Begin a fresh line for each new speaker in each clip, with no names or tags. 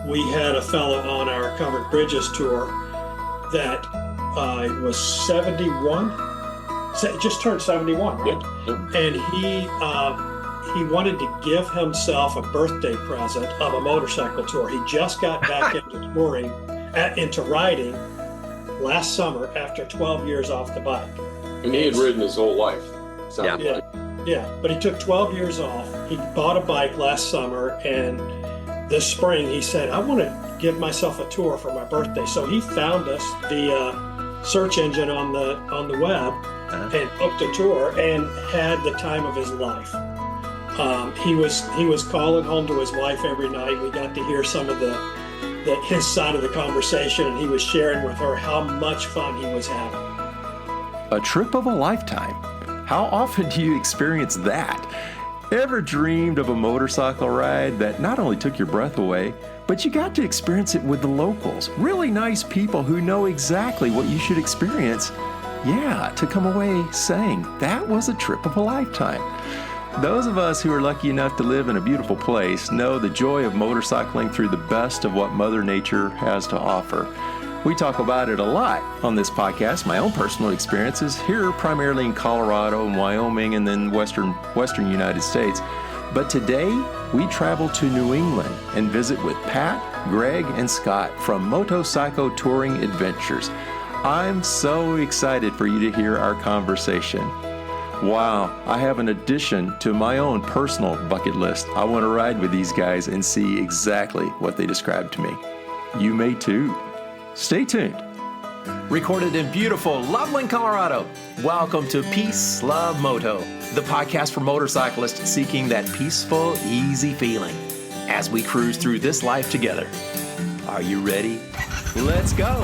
we had a fellow on our Covered Bridges tour that was 71, just turned 71, right?
Yep.
And he wanted to give himself a birthday present of a motorcycle tour. He just got back into touring, into riding last summer after 12 years off the bike.
And he had ridden his whole life. Like.
Yeah, but he took 12 years off. He bought a bike last summer, and this spring he said, I want to give myself a tour for my birthday. So he found us via search engine on the web and booked a tour and had the time of his life. He was calling home to his wife every night. We got to hear some of his side of the conversation, and he was sharing with her how much fun he was having.
A trip of a lifetime. How often do you experience that? Ever dreamed of a motorcycle ride that not only took your breath away, but you got to experience it with the locals, really nice people who know exactly what you should experience? Yeah, to come away saying that was a trip of a lifetime. Those of us who are lucky enough to live in a beautiful place know the joy of motorcycling through the best of what Mother Nature has to offer. We talk about it a lot on this podcast, my own personal experiences here primarily in Colorado and Wyoming and then western United States. But today we travel to New England and visit with Pat, Greg, and Scott from Moto-Cyco Touring Adventures. I'm so excited for you to hear our conversation. Wow, I have an addition to my own personal bucket list. I want to ride with these guys and see exactly what they described to me. You may too. Stay tuned. Recorded in beautiful Loveland, Colorado. Welcome to Peace, Love, Moto, the podcast for motorcyclists seeking that peaceful, easy feeling as we cruise through this life together. Are you ready? Let's go.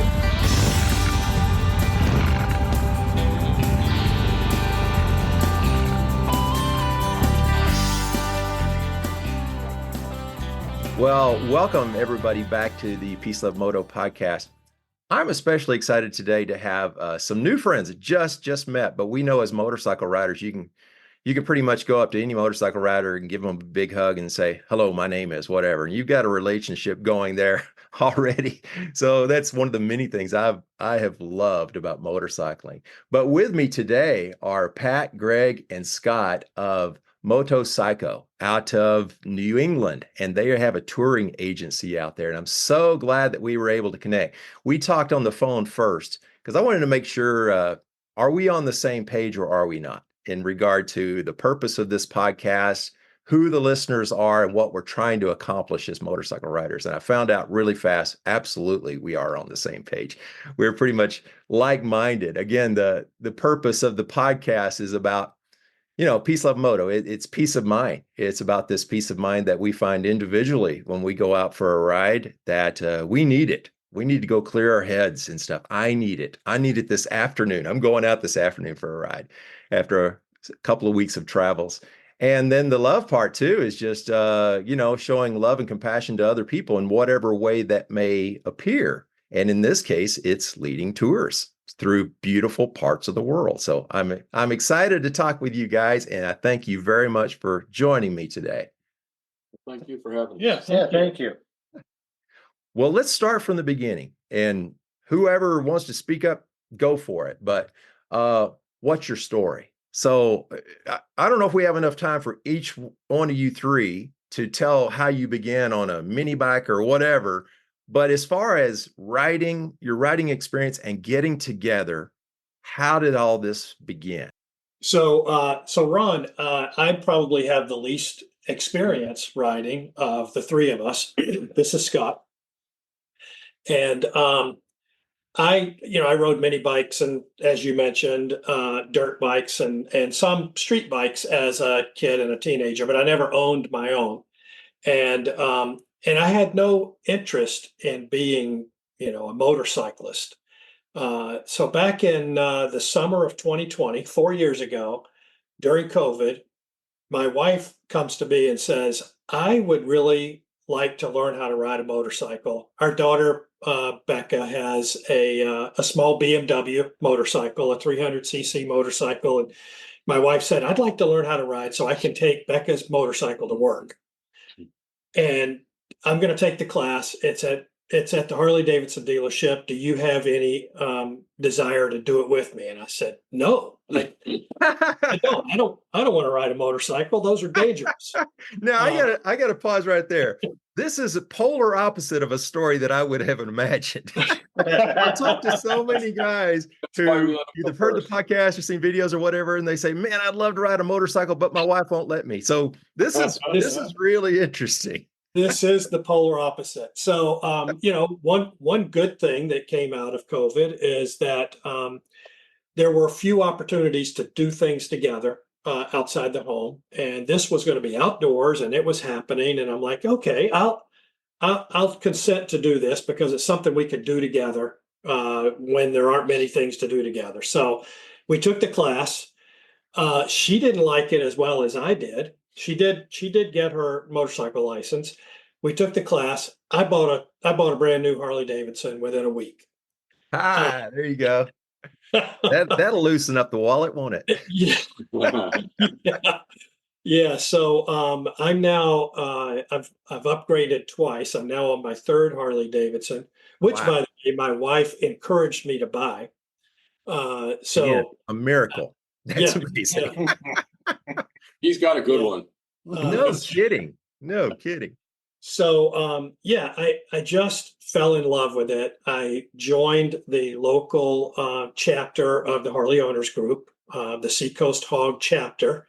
Well, welcome everybody back to the Peace Love Moto podcast. I'm especially excited today to have some new friends that just met, but we know as motorcycle riders, you can pretty much go up to any motorcycle rider and give them a big hug and say, hello, my name is whatever. And you've got a relationship going there already. So that's one of the many things I have loved about motorcycling. But with me today are Pat, Greg, and Scott of Moto-Cyco out of New England, and they have a touring agency out there. And I'm so glad that we were able to connect. We talked on the phone first because I wanted to make sure, are we on the same page or are we not in regard to the purpose of this podcast, who the listeners are, and what we're trying to accomplish as motorcycle riders. And I found out really fast, absolutely, we are on the same page. We're pretty much like-minded. Again, the purpose of the podcast is about peace, love, moto. It's peace of mind. It's about this peace of mind that we find individually when we go out for a ride that we need it. We need to go clear our heads and stuff. I need it. I need it this afternoon. I'm going out this afternoon for a ride after a couple of weeks of travels. And then the love part too is just, showing love and compassion to other people in whatever way that may appear. And in this case, it's leading tours through beautiful parts of the world. So I'm excited to talk with you guys, and I thank you very much for joining me today.
Thank you for having me.
Yes,
Thank you.
Well, let's start from the beginning, and whoever wants to speak up, go for it. But what's your story? So I don't know if we have enough time for each one of you three to tell how you began on a mini bike or whatever. But as far as your riding experience and getting together, how did all this begin?
So Ron, I probably have the least experience riding of the three of us. This is Scott. And I rode mini bikes and, as you mentioned, dirt bikes and some street bikes as a kid and a teenager, but I never owned my own. And I had no interest in being, a motorcyclist. So back in the summer of 2020, 4 years ago, during COVID, my wife comes to me and says, I would really like to learn how to ride a motorcycle. Our daughter, Becca, has a small BMW motorcycle, a 300cc motorcycle. And my wife said, I'd like to learn how to ride so I can take Becca's motorcycle to work. And I'm going to take the class. It's at the Harley Davidson dealership. Do you have any desire to do it with me? And I said, no, I don't. I don't want to ride a motorcycle. Those are dangerous.
Now I gotta pause right there. This is a polar opposite of a story that I would have imagined. I've talked to so many guys who either heard the podcast or seen videos or whatever, and they say, "Man, I'd love to ride a motorcycle, but my wife won't let me." So this is really interesting.
This is the polar opposite. So, one good thing that came out of COVID is that there were a few opportunities to do things together outside the home, and this was going to be outdoors, and it was happening. And I'm like, okay, I'll consent to do this because it's something we could do together when there aren't many things to do together. So we took the class. She didn't like it as well as I did. She did get her motorcycle license. We took the class. I bought a brand new Harley Davidson within a week.
There you go. That'll loosen up the wallet, won't it?
Yeah. Yeah. So I'm now I've upgraded twice. I'm now on my third Harley Davidson, which by the way, my wife encouraged me to buy.
Again, a miracle. That's amazing.
Yeah. He's got a good one.
No kidding. No kidding.
So I just fell in love with it. I joined the local chapter of the Harley Owners Group, the Seacoast Hog chapter.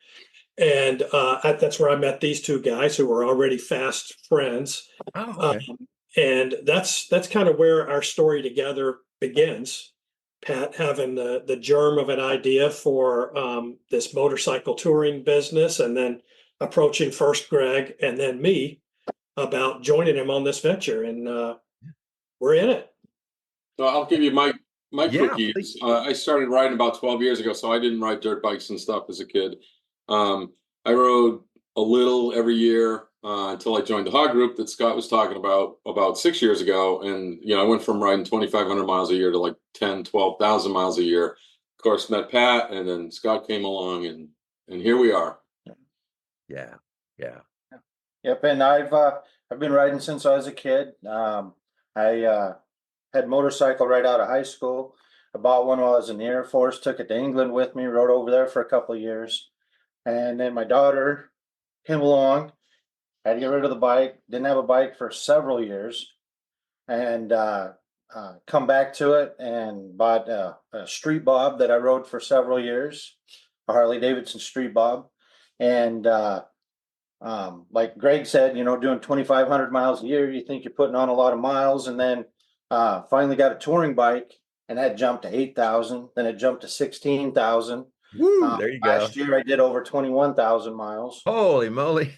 And that's where I met these two guys who were already fast friends.
Oh, okay.
And that's kind of where our story together begins. Pat having the germ of an idea for this motorcycle touring business, and then approaching first Greg and then me about joining him on this venture. And we're in it.
So I'll give you my cookies. I started riding about 12 years ago, so I didn't ride dirt bikes and stuff as a kid. I rode a little every year until I joined the hog group that Scott was talking about 6 years ago. And, I went from riding 2,500 miles a year to like 10, 12,000 miles a year. Of course, met Pat, and then Scott came along, and here we are.
Yeah.
Yep. And I've been riding since I was a kid. I had motorcycle right out of high school. I bought one while I was in the Air Force, took it to England with me, rode over there for a couple of years. And then my daughter came along, had to get rid of the bike, didn't have a bike for several years, and come back to it and bought a street bob that I rode for several years, a Harley Davidson street bob. And like Greg said, doing 2,500 miles a year, you think you're putting on a lot of miles, and then finally got a touring bike, and that jumped to 8,000, then it jumped to 16,000.
Woo, there you go.
Last year I did over 21,000 miles.
Holy moly.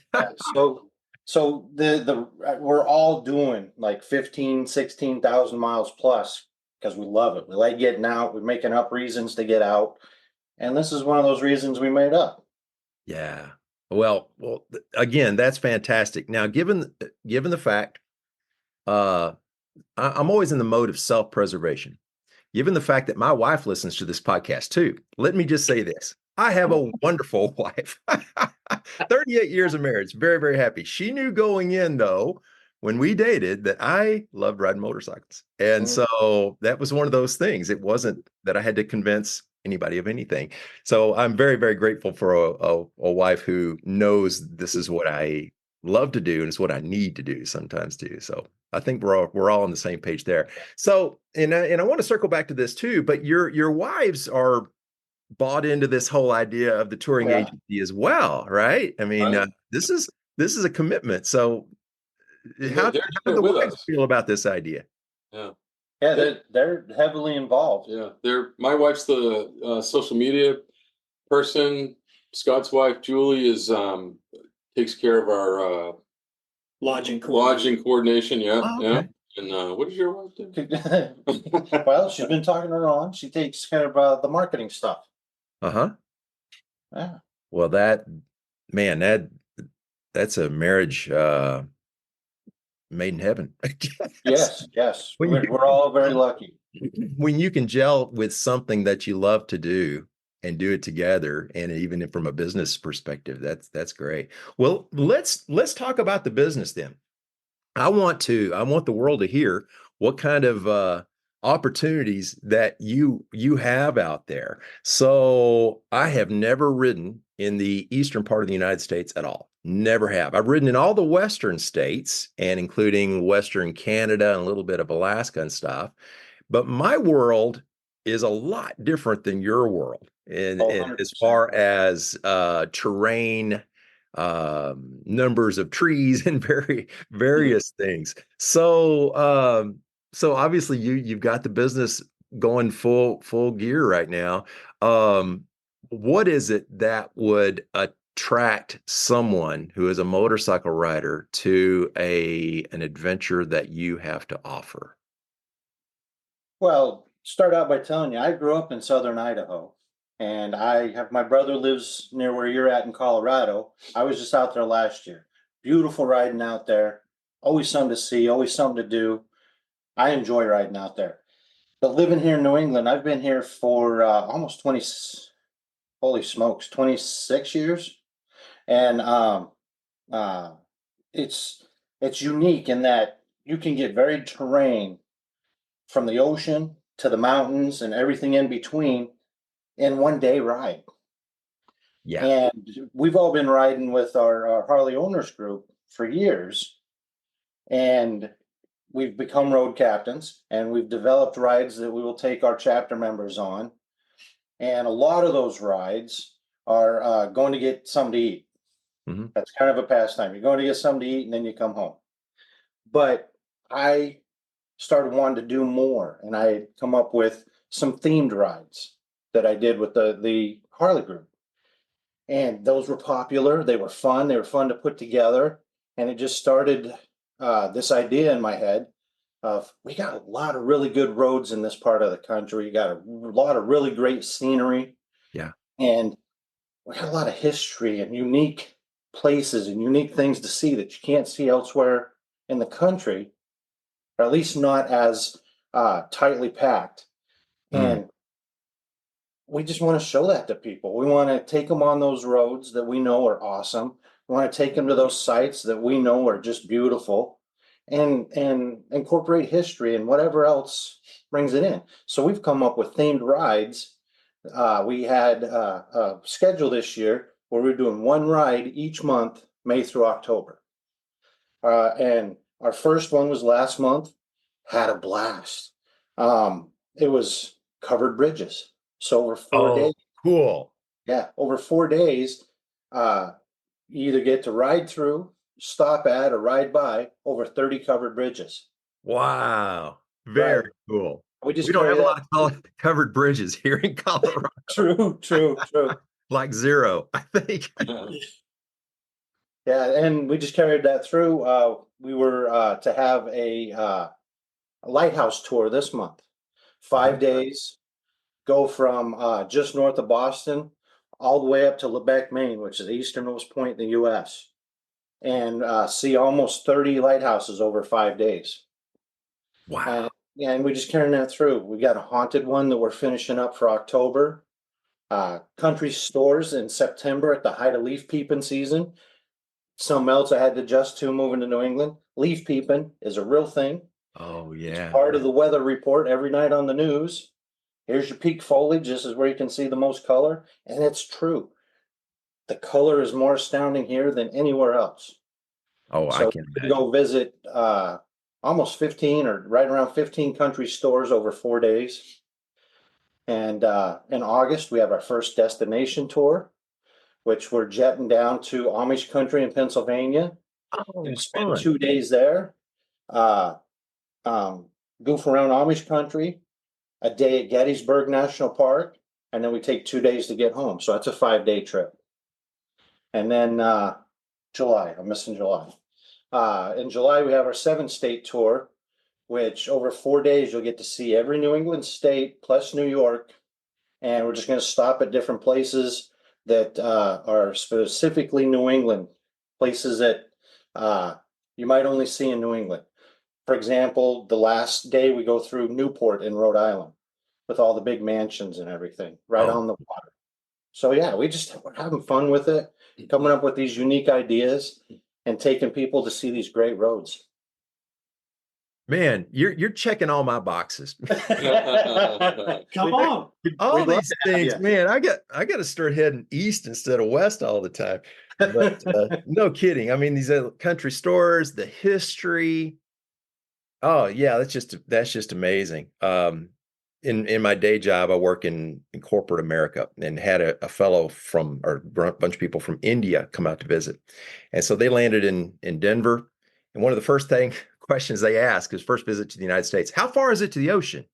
So we're all doing like 15, 16,000 miles plus because we love it. We like getting out. We're making up reasons to get out. And this is one of those reasons we made up.
Yeah. Well, again, that's fantastic. Now, given the fact, I'm always in the mode of self-preservation. Given the fact that my wife listens to this podcast too, let me just say this. I have a wonderful wife. 38 years of marriage, very, very happy. She knew going in, though, when we dated, that I loved riding motorcycles. And so that was one of those things. It wasn't that I had to convince anybody of anything. So I'm very, very grateful for a wife who knows this is what I love to do and it's what I need to do sometimes too. So I think we're all on the same page there. So and I want to circle back to this too, but your wives are bought into this whole idea of the touring agency as well, right? I mean, this is a commitment. So how do the wives feel about this idea?
Yeah, they're heavily involved.
Yeah, my wife's the social media person. Scott's wife, Julie, takes care of our
lodging
coordination. Yeah,
oh, okay.
And what does your wife do?
Well, she's been talking to her on. She takes care of the marketing stuff.
Yeah. Well, that's a marriage made in heaven.
Yes. We're all very lucky.
When you can gel with something that you love to do and do it together, and even from a business perspective, that's great. Well, let's talk about the business then. I want the world to hear what kind of opportunities that you have out there. So I have never ridden in the eastern part of the United States at all. Never have. I've ridden in all the western states and including western Canada and a little bit of Alaska and stuff. But my world is a lot different than your world
Oh,
in as
100%.
far as terrain, numbers of trees, and various things. So obviously you've got the business going full gear right now. What is it that would attract someone who is a motorcycle rider to an adventure that you have to offer?
Well, start out by telling you, I grew up in southern Idaho, and I have my brother lives near where you're at in Colorado. I was just out there last year. Beautiful riding out there. Always something to see, always something to do. I enjoy riding out there. But living here in New England, I've been here for almost 20, holy smokes, 26 years. And uh, it's it's unique in that you can get varied terrain from the ocean to the mountains and everything in between in one day ride.
Yeah.
And we've all been riding with our Harley owners group for years. And we've become road captains and we've developed rides that we will take our chapter members on. And a lot of those rides are going to get something to eat.
Mhm.
That's kind of a pastime. You're going to get something to eat and then you come home. But I started wanting to do more, and I had come up with some themed rides that I did with the Harley group. And those were popular. They were fun. They were fun to put together. And it just started this idea in my head of we got a lot of really good roads in this part of the country. You got a lot of really great scenery.
Yeah.
And we got a lot of history and unique places and unique things to see that you can't see elsewhere in the country, or at least not as tightly packed.
Mm.
And we just want to show that to people. We want to take them on those roads that we know are awesome. We want to take them to those sites that we know are just beautiful, and incorporate history and whatever else brings it in. So we've come up with themed rides. We had a schedule this year where we're doing one ride each month, May through October. And our first one was last month. Had a blast. It was covered bridges. So over 4 days,
Oh, cool.
yeah, over 4 days, uh, you either get to ride through, stop at, or ride by over 30 covered bridges.
Wow.
Right.
Very cool.
We
We
just
don't
carry
have a
that.
lot of covered bridges here in Colorado,
True, true, true.
like zero, I think.
Yeah, and we just carried that through. We were to have a lighthouse tour this month, 5 days, go from just north of Boston all the way up to Lebec, Maine, which is the easternmost point in the US, and see almost 30 lighthouses over 5 days.
Wow.
And we just carrying that through. We got a haunted one that we're finishing up for October. Country stores in September at the height of leaf peeping season. Something else I had to adjust to moving to New England. Leaf peeping is a real thing.
Oh,
It's
yeah.
part of the weather report every night on the news. Here's your peak foliage. This is where you can see the most color. And it's true. The color is more astounding here than anywhere else.
Oh, I
So
can
we
imagine.
go visit almost 15 or right around 15 country stores over 4 days. And in August, we have our first destination tour, which we're jetting down to Amish country in Pennsylvania.
Oh,
Gonna spend
fun.
2 days there. Uh, Goof around Amish country, a day at Gettysburg National Park, and then we take 2 days to get home. So that's a 5 day trip. And then July, I'm missing July. In July, we have our 7 state tour, which over 4 days, you'll get to see every New England state plus New York. And we're just going to stop at different places that are specifically New England, places that you might only see in New England. For example, the last day we go through Newport in Rhode Island with all the big mansions and everything right
Oh,
on the water. So yeah, we're having fun with it, coming up with these unique ideas and taking people to see these great roads.
Man, you're checking all my boxes.
Come on.
All
We'd love
these
to have
things,
you.
man. I got to start heading east instead of west all the time. But no kidding. I mean, these country stores, the history. Oh yeah, that's just amazing. In my day job, I work in corporate America, and had a fellow from, or a bunch of people from India come out to visit, and so they landed in Denver, and one of the first questions they ask is, first visit to the United States, how far is it to the ocean?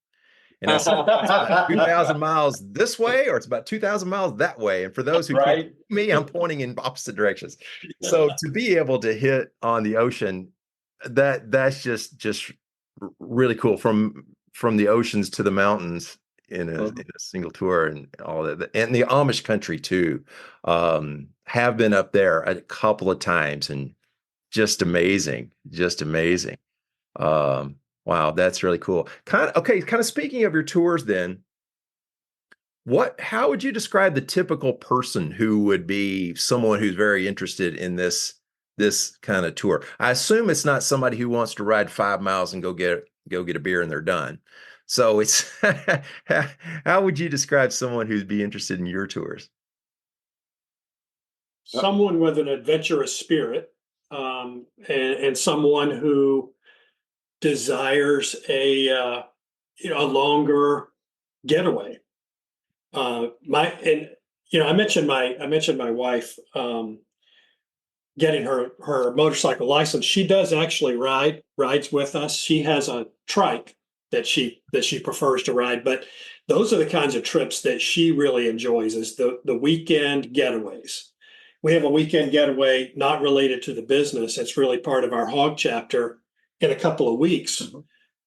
And I said, it's about 2,000 miles this way, or it's about 2,000 miles that way. And for those who can't see me, I'm pointing in opposite directions. So to be able to hit on the ocean, that's just really cool, from the oceans to the mountains in a single tour, and all that. And the Amish country too. Have been up there a couple of times, and just amazing, just amazing. Wow, that's really cool. Kind of speaking of your tours then, how would you describe the typical person who would be someone who's very interested in this kind of tour? I assume it's not somebody who wants to ride 5 miles and go get a beer and they're done. So it's how would you describe someone who'd be interested in your tours?
Someone with an adventurous spirit, and someone who desires a longer getaway. I mentioned my wife getting her motorcycle license. She does actually rides with us. She has a trike that she prefers to ride, but those are the kinds of trips that she really enjoys, is the weekend getaways. We have a weekend getaway not related to the business. It's really part of our hog chapter. In a couple of weeks,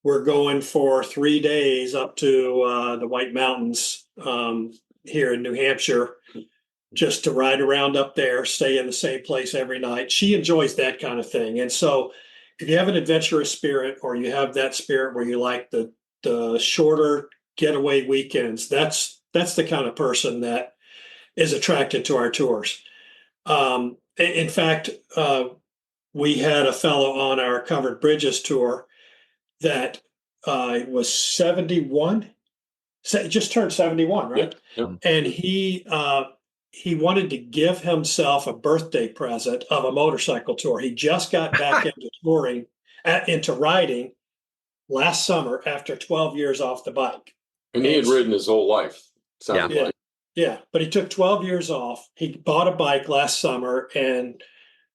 we're going for 3 days up to the White Mountains here in New Hampshire, just to ride around up there, stay in the same place every night. She enjoys that kind of thing. And so if you have an adventurous spirit, or you have that spirit where you like the shorter getaway weekends, that's the kind of person that is attracted to our tours. In fact, we had a fellow on our Covered Bridges tour that was 71, just turned 71, right?
Yep.
And he wanted to give himself a birthday present of a motorcycle tour. He just got back into riding last summer after 12 years off the bike.
And he had ridden his whole life. Sounded like.
Yeah, but he took 12 years off. He bought a bike last summer, and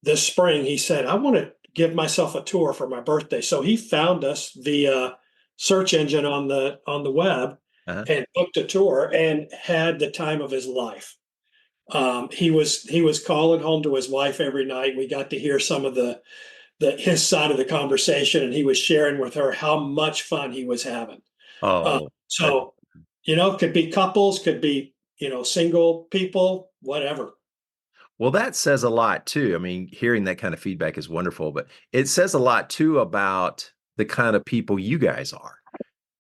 this spring he said, I want to give myself a tour for my birthday. So he found us via search engine on the web, and booked a tour, and had the time of his life. He was calling home to his wife every night. We got to hear some of his side of the conversation, and he was sharing with her how much fun he was having. So could be couples, could be single people, whatever.
Well, that says a lot too. I mean, hearing that kind of feedback is wonderful, but it says a lot too about the kind of people you guys are,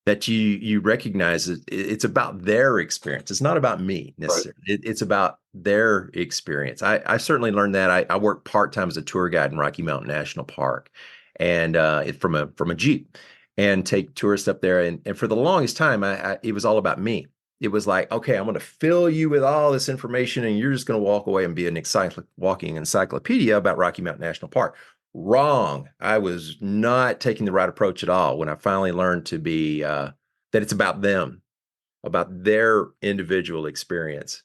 that you recognize it's about their experience. It's not about me necessarily. Right. It's about their experience. I certainly learned that. I work part-time as a tour guide in Rocky Mountain National Park, and from a Jeep, and take tourists up there. And for the longest time, it was all about me. It was like, okay, I'm going to fill you with all this information, and you're just going to walk away and be an walking encyclopedia about Rocky Mountain National Park. Wrong. I was not taking the right approach at all when I finally learned to be that it's about them, about their individual experience.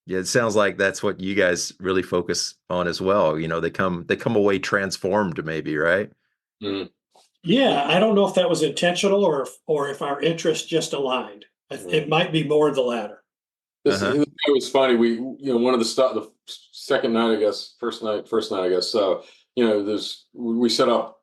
It sounds like that's what you guys really focus on as well. They come away transformed, maybe, right?
Mm.
Yeah, I don't know if that was intentional, or if our interests just aligned. It might be more of the latter.
It was funny. We, one of the second night, I guess, first night, I guess. We set up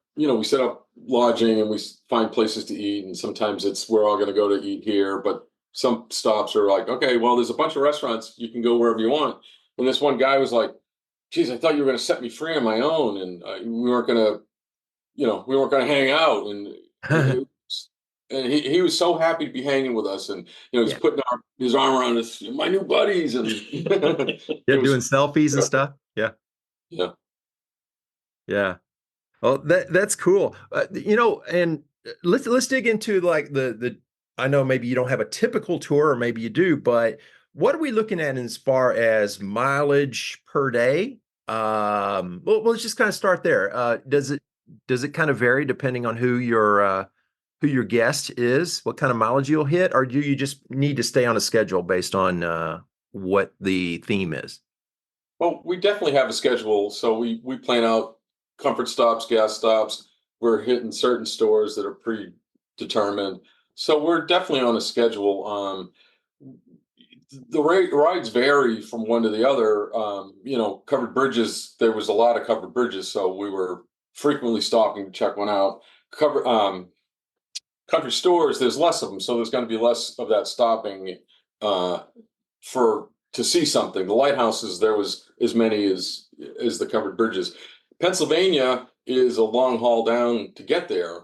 lodging, and we find places to eat, and sometimes we're all going to go to eat here, but some stops are like, okay, well, there's a bunch of restaurants, you can go wherever you want. And this one guy was like, geez, I thought you were going to set me free on my own, and we weren't going to hang out. And he was so happy to be hanging with us, and he's putting his arm around us, my new buddies, and
doing selfies and stuff. Yeah. Oh, that's cool. And let's dig into like the. I know maybe you don't have a typical tour, or maybe you do, but what are we looking at as far as mileage per day? Well, let's just kind of start there. Does it kind of vary depending on who your guest is, what kind of mileage you'll hit, or do you just need to stay on a schedule based on what the theme is?
Well, we definitely have a schedule. So we plan out comfort stops, gas stops. We're hitting certain stores that are predetermined. So we're definitely on a schedule. The rides vary from one to the other. Covered bridges, there was a lot of covered bridges, so we were frequently stopping to check one out. Country stores, there's less of them, so there's going to be less of that stopping uh, for to see something. The lighthouses, there was as many as the covered bridges. Pennsylvania is a long haul down to get there,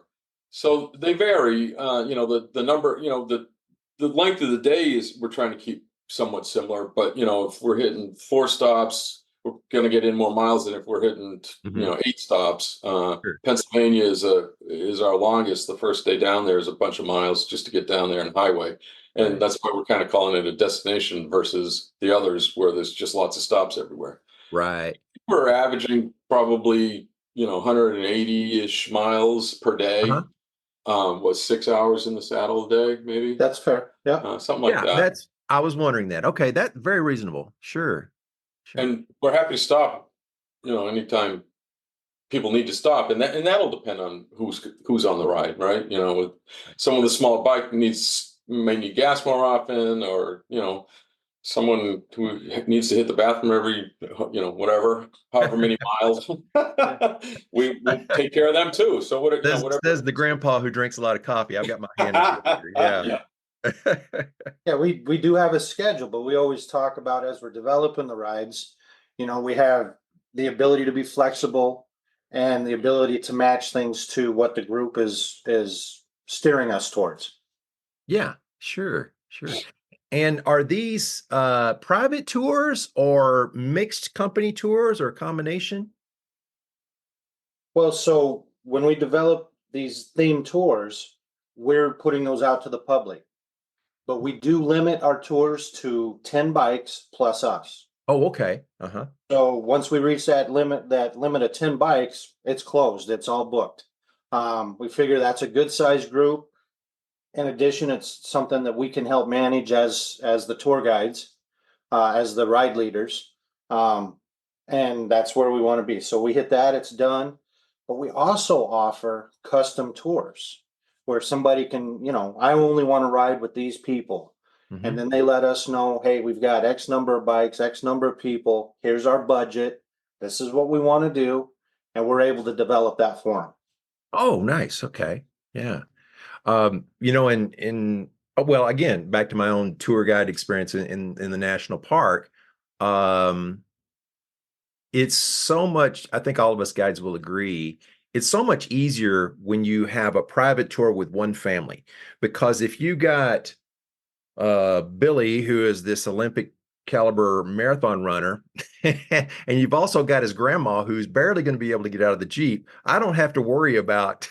so they vary. The number, the length of the day is we're trying to keep somewhat similar, but if we're hitting 4 stops, we're going to get in more miles than if we're hitting
Mhm.
8 stops.
Sure.
Pennsylvania is our longest. The first day down there is a bunch of miles just to get down there on highway, and
Right.
that's why we're kind of calling it a destination versus the others where there's just lots of stops everywhere.
Right.
We're averaging probably 180-ish miles per day.
Uh-huh.
Was 6 hours in the saddle a day, maybe
That's fair. Yeah.
something like
Yeah,
that.
I was wondering that. Okay, that's very reasonable. Sure. Sure.
And we're happy to stop, anytime people need to stop, and that'll depend on who's on the ride, right? With someone with a smaller bike may need gas more often, or someone who needs to hit the bathroom every however many miles. We will take care of them too. So
Says the grandpa who drinks a lot of coffee. I've got my hand in the air.
Yeah.
Yeah.
Yeah, we do have a schedule, but we always talk about as we're developing the rides, we have the ability to be flexible and the ability to match things to what the group is steering us towards.
Yeah, sure, sure. And are these private tours or mixed company tours or a combination?
Well, so when we develop these theme tours, we're putting those out to the public, but we do limit our tours to 10 bikes plus us.
Oh, okay. Uh-huh.
So once we reach that limit of 10 bikes, it's closed. It's all booked. We figure that's a good sized group. In addition, it's something that we can help manage as the tour guides, as the ride leaders. And that's where we want to be. So we hit that, it's done. But we also offer custom tours where somebody can, I only want to ride with these people.
Mhm.
And then they let us know, hey, we've got X number of bikes, X number of people. Here's our budget. This is what we want to do. And we're able to develop that for them.
Oh, nice. Okay. Yeah. Well, again, back to my own tour guide experience in the national park. Um, it's so much, I think all of us guides will agree, it's so much easier when you have a private tour with one family. Because if you got Billy, who is this Olympic caliber marathon runner, and you've also got his grandma who's barely going to be able to get out of the Jeep, I don't have to worry about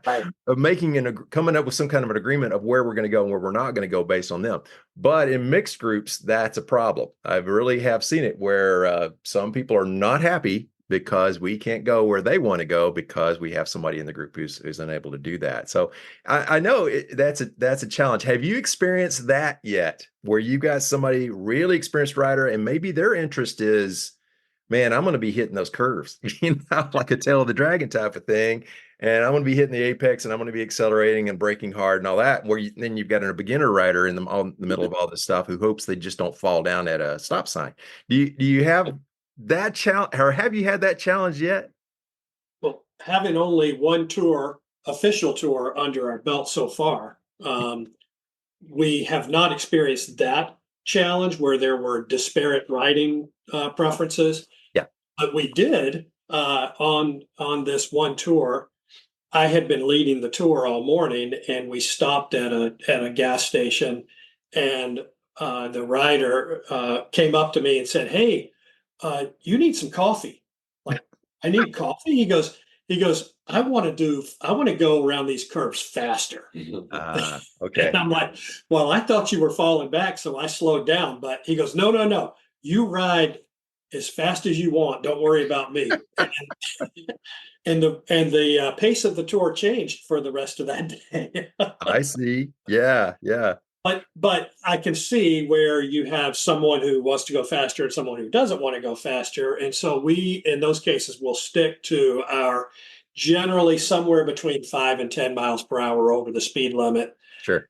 Right.
of coming up with some kind of an agreement of where we're going to go and where we're not going to go based on them. But in mixed groups, that's a problem. I really have seen it where some people are not happy because we can't go where they want to go because we have somebody in the group who's unable to do that. So I know that's a challenge. Have you experienced that yet, where you got somebody really experienced rider and maybe their interest is, man, I'm going to be hitting those curves, like a tail of the dragon type of thing, and I'm going to be hitting the apex and I'm going to be accelerating and braking hard and all that. Then you've got a beginner rider in the middle of all this stuff who hopes they just don't fall down at a stop sign. Do you have that challenge, or have you had that challenge yet?
Well, having only one official tour under our belt so far, we have not experienced that challenge where there were disparate riding preferences.
Yeah.
But we did on this one tour. I had been leading the tour all morning, and we stopped at a gas station, and the rider came up to me and said, "Hey, you need some coffee." Like, I need coffee. He goes, he goes, I want to go around these curves faster.
Okay.
And I'm like, well, I thought you were falling back, so I slowed down. But he goes, no, no, no. You ride as fast as you want. Don't worry about me. And the pace of the tour changed for the rest of that day.
I see. Yeah. Yeah.
But I can see where you have someone who wants to go faster and someone who doesn't want to go faster. And so we, in those cases, will stick to our generally somewhere between 5 and 10 miles per hour over the speed limit,
Sure.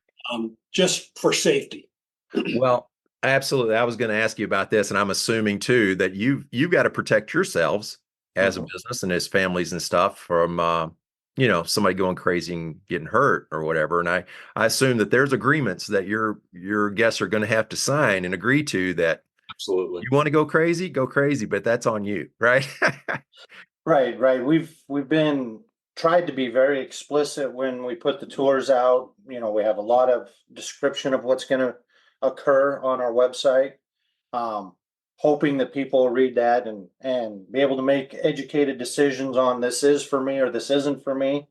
just for safety.
Well, absolutely. I was going to ask you about this, and I'm assuming too that you've got to protect yourselves as a business and as families and stuff from somebody going crazy and getting hurt or whatever. And I assume that there's agreements that your guests are going to have to sign and agree to that.
Absolutely.
You want to go crazy, but that's on you, right?
Right. We've been tried to be very explicit when we put the tours out. We have a lot of description of what's going to occur on our website, hoping that people read that and be able to make educated decisions on this is for me or this isn't for me.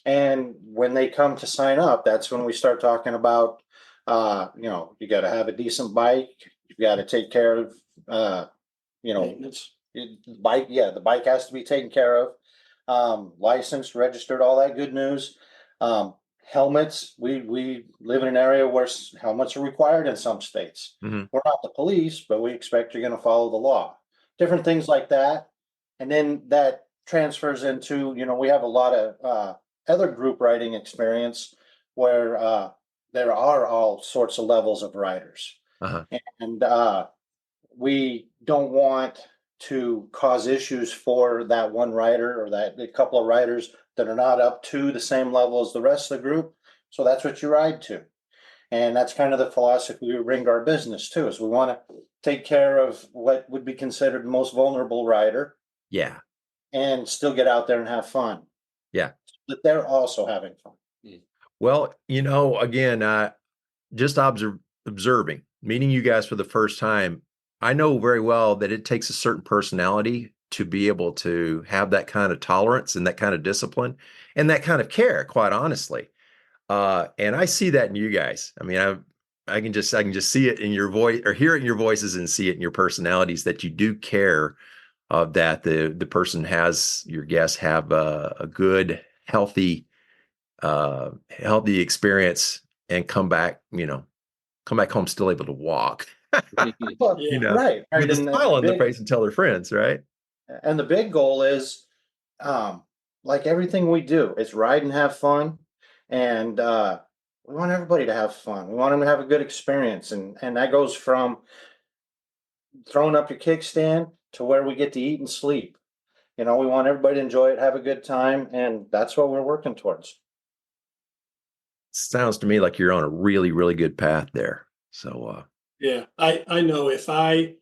And when they come to sign up, that's when we start talking about, you got to have a decent bike. You've got to take care of,
Maintenance.
the bike has to be taken care of, licensed, registered, all that good news. Helmets, we live in an area where helmets are required in some states.
Mm-hmm.
We're not the police, but we expect you're going to follow the law. Different things like that. And then that transfers into, we have a lot of other group riding experience where there are all sorts of levels of riders.
Uh-huh.
And we don't want to cause issues for that one rider or that a couple of riders that are not up to the same level as the rest of the group. So that's what you ride to. And that's kind of the philosophy we bring to our business too, is we want to take care of what would be considered the most vulnerable rider.
Yeah.
And still get out there and have fun.
Yeah.
But they're also having fun.
Well, again, just observing, meeting you guys for the first time, I know very well that it takes a certain personality to be able to have that kind of tolerance and that kind of discipline and that kind of care, quite honestly. And I see that in you guys. I mean, I can just see it in your voice or hear it in your voices and see it in your personalities that you do care of that the person has, your guests have a good, healthy experience and come back home still able to walk.
Well,
Yeah.
right.
With a
And
smile on their
big-
face and tell their friends, right?
And the big goal is, like everything we do, it's ride and have fun. And we want everybody to have fun. We want them to have a good experience. And that goes from throwing up your kickstand to where we get to eat and sleep. We want everybody to enjoy it, have a good time. And that's what we're working towards.
Sounds to me like you're on a really, really good path there. So,
Yeah, I know if I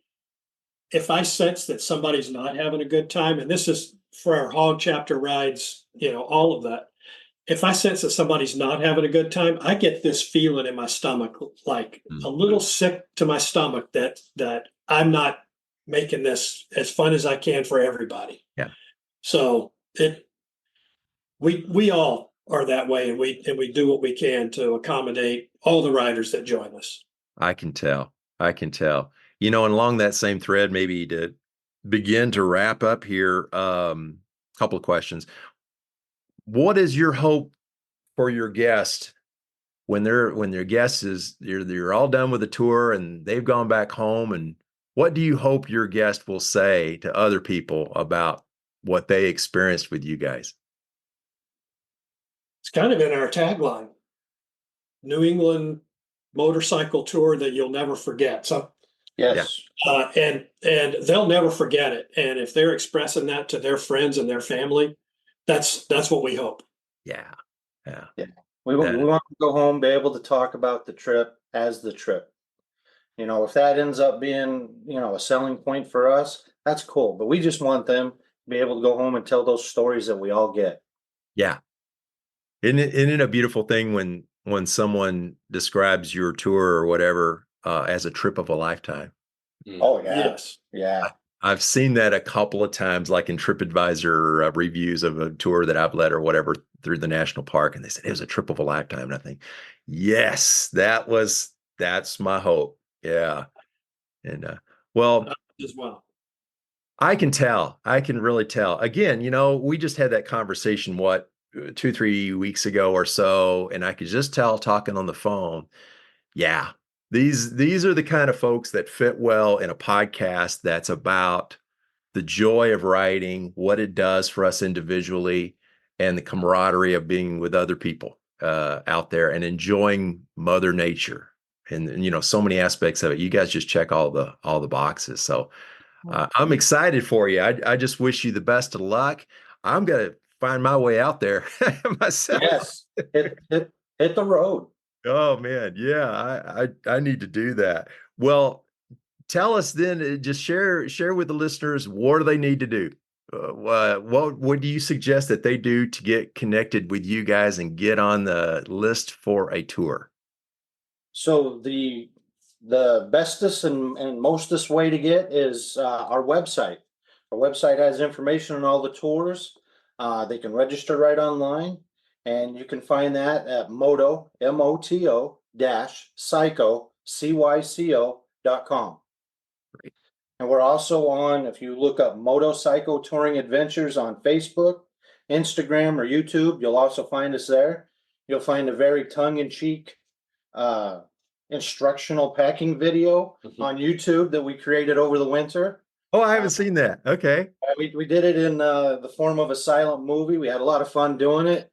sense that somebody's not having a good time, and this is for our hog chapter rides, all of that. If I sense that somebody's not having a good time, I get this feeling in my stomach, like a little sick to my stomach that I'm not making this as fun as I can for everybody.
Yeah.
So we all are that way, and we do what we can to accommodate all the riders that join us.
I can tell. And along that same thread, maybe to begin to wrap up here, couple of questions. What is your hope for your guest when their guest is you're all done with the tour and they've gone back home, and what do you hope your guest will say to other people about what they experienced with you guys?
It's kind of in our tagline, New England motorcycle tour that you'll never forget. So,
Yes.
and they'll never forget it. And if they're expressing that to their friends and their family, that's what we hope.
Yeah.
We want to go home, be able to talk about the trip as the trip. If that ends up being, a selling point for us, that's cool. But we just want them to be able to go home and tell those stories that we all get.
Yeah. Isn't it a beautiful thing when someone describes your tour or whatever as a trip of a lifetime?
Oh, yeah.
Yes.
Yeah.
I've seen that a couple of times, like in TripAdvisor reviews of a tour that I've led or whatever through the national park. And they said it was a trip of a lifetime. And I think, yes, that's my hope. Yeah. And well,
As well.
I can really tell. Again, we just had that conversation, 2-3 weeks ago or so, and I could just tell talking on the phone. Yeah, these are the kind of folks that fit well in a podcast that's about the joy of writing, what it does for us individually, and the camaraderie of being with other people out there and enjoying Mother Nature. And so many aspects of it. You guys just check all the boxes. So I'm excited for you. I just wish you the best of luck. I'm gonna find my way out there myself.
Yes, hit the road.
Oh man, yeah, I need to do that. Well, tell us then. Just share with the listeners, what do they need to do? What do you suggest that they do to get connected with you guys and get on the list for a tour?
So the bestest and mostest way to get is our website. Our website has information on all the tours. They can register right online, and you can find that at Moto dash Cyco CYCO.com.
Great.
And we're also on, if you look up Moto-Cyco Touring Adventures on Facebook, Instagram, or YouTube, you'll also find us there. You'll find a very tongue-in-cheek instructional packing video on YouTube that we created over the winter.
Oh, I haven't seen that. Okay.
We did it in the form of a silent movie. We had a lot of fun doing it.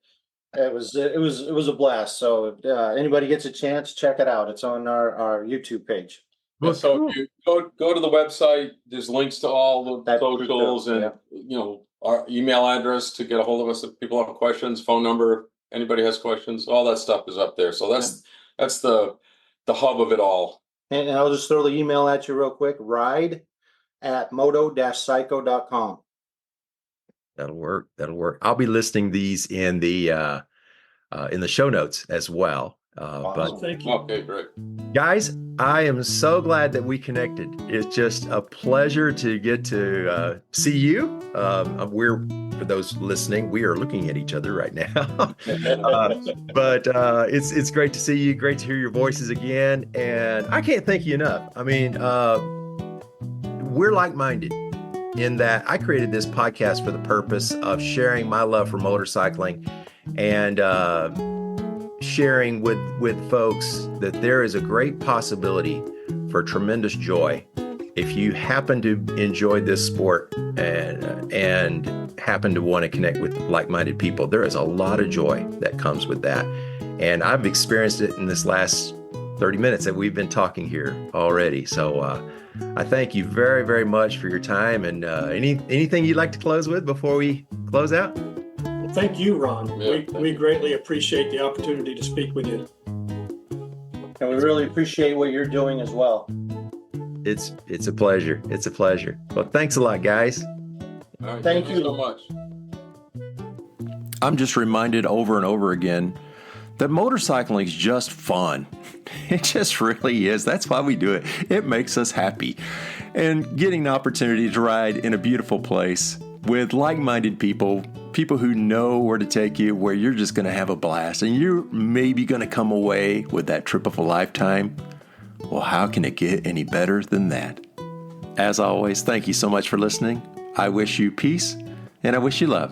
It was a blast. So if anybody gets a chance, check it out. It's on our YouTube page.
Well, so if you go to the website, there's links to all the socials and our email address to get a hold of us if people have questions, phone number, anybody has questions, all that stuff is up there. So that's the hub of it all.
And I'll just throw the email at you real quick. ride@moto-cyco.com.
That'll work. I'll be listing these in the show notes as well. But
Thank you.
Okay, great.
guys, I am so glad that we connected. It's just a pleasure to get to see you. For those listening, we are looking at each other right now. But it's great to see you. Great to hear your voices again. And I can't thank you enough. I mean, we're like-minded in that I created this podcast for the purpose of sharing my love for motorcycling and sharing with folks that there is a great possibility for tremendous joy if you happen to enjoy this sport and happen to want to connect with like-minded people. There is a lot of joy that comes with that, and I've experienced it in this last 30 minutes that we've been talking here already. So I thank you very, very much for your time. And anything you'd like to close with before we close out?
Well, thank you, Ron.
Yeah,
we greatly appreciate the opportunity to speak with you.
And we really appreciate what you're doing as well.
It's a pleasure. It's a pleasure. Well, thanks a lot, guys.
All right,
Thank you
so much.
I'm just reminded over and over again that motorcycling is just fun. It just really is. That's why we do it. It makes us happy. And getting the opportunity to ride in a beautiful place with like-minded people who know where to take you, where you're just going to have a blast, and you're maybe going to come away with that trip of a lifetime. Well, how can it get any better than that? As always, thank you so much for listening. I wish you peace, and I wish you love.